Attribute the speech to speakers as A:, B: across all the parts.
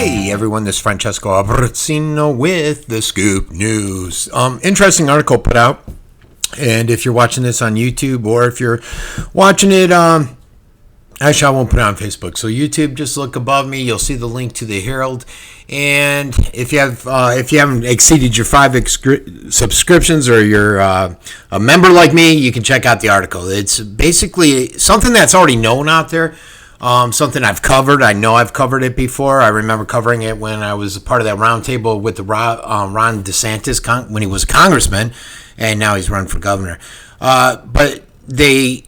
A: Hey everyone, this is Francesco Abbruzzino with the Scoop News. Interesting article put out, and if you're watching this on YouTube or if you're watching it, actually I won't put it on Facebook. So YouTube, just look above me, you'll see the link to the Herald. And if you haven't exceeded your 5 subscriptions or you're a member like me, you can check out the article. It's basically something that's already known out there. Something I've covered. I know I've covered it before. I remember covering it when I was a part of that roundtable with the Ron DeSantis when he was a congressman, and now he's running for governor. But the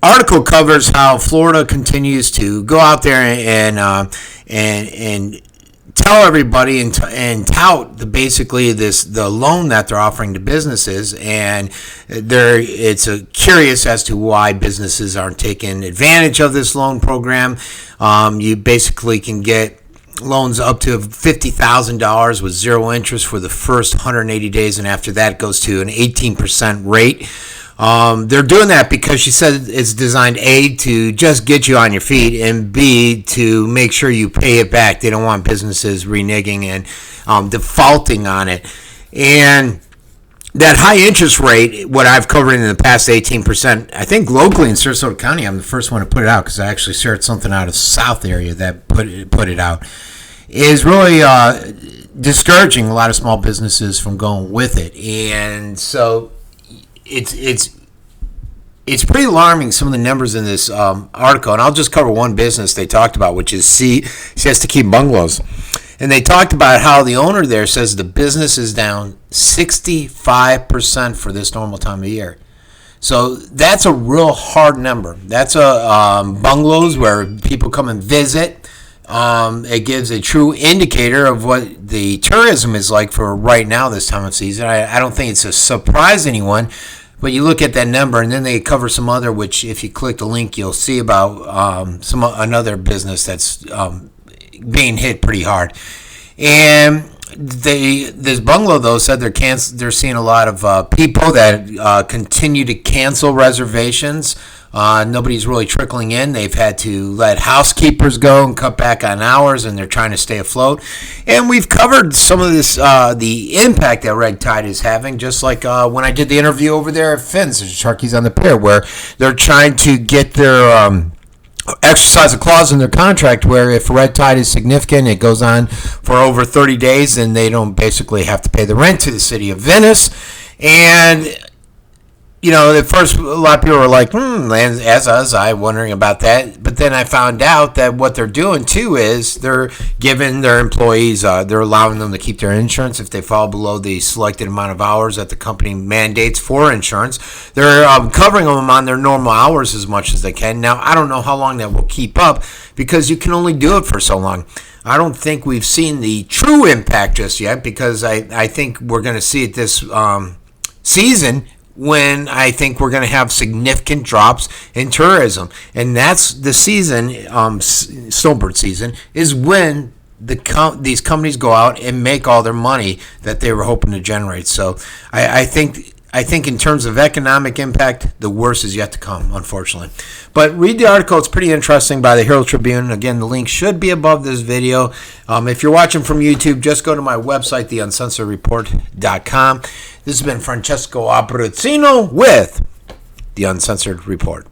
A: article covers how Florida continues to go out there and tell everybody and tout the loan that they're offering to businesses, and it's curious as to why businesses aren't taking advantage of this loan program. You basically can get loans up to $50,000 with zero interest for the first 180 days, and after that it goes to an 18% rate. They're doing that because she said it's designed, A, to just get you on your feet, and B, to make sure you pay it back. They don't want businesses reneging and defaulting on it. And that high interest rate, what I've covered in the past, 18%, I think locally in Sarasota County, I'm the first one to put it out because I actually shared something out of the South area that put it out, is really discouraging a lot of small businesses from going with it. And so it's pretty alarming, some of the numbers in this article, and I'll just cover one business they talked about, which is Siesta Key Bungalows. And they talked about how the owner there says the business is down 65% for this normal time of year. So that's a real hard number. That's bungalows where people come and visit. It gives a true indicator of what the tourism is like for right now this time of season. I don't think it's a surprise to anyone, but you look at that number, and then they cover some other, which if you click the link, you'll see about another business that's being hit pretty hard. And this bungalow, though, said they're seeing a lot of people that continue to cancel reservations. Nobody's really trickling in. They've had to let housekeepers go and cut back on hours, and they're trying to stay afloat. And we've covered some of this, the impact that red tide is having, just like when I did the interview over there at Finn's, Sharkies on the Pier, where they're trying to get their exercise a clause in their contract where if red tide is significant, it goes on for over 30 days, and they don't basically have to pay the rent to the city of Venice. And at first, a lot of people were like, as was I, wondering about that. But then I found out that what they're doing, too, is they're giving their employees, they're allowing them to keep their insurance if they fall below the selected amount of hours that the company mandates for insurance. They're covering them on their normal hours as much as they can. Now, I don't know how long that will keep up because you can only do it for so long. I don't think we've seen the true impact just yet because I think we're going to see it this season, when I think we're going to have significant drops in tourism. And that's the season, snowbird season, is when these companies go out and make all their money that they were hoping to generate. So I think in terms of economic impact, the worst is yet to come, unfortunately. But read the article. It's pretty interesting, by the Herald Tribune. Again, the link should be above this video. If you're watching from YouTube, just go to my website, theuncensoredreport.com. This has been Francesco Abbruzzino with The Uncensored Report.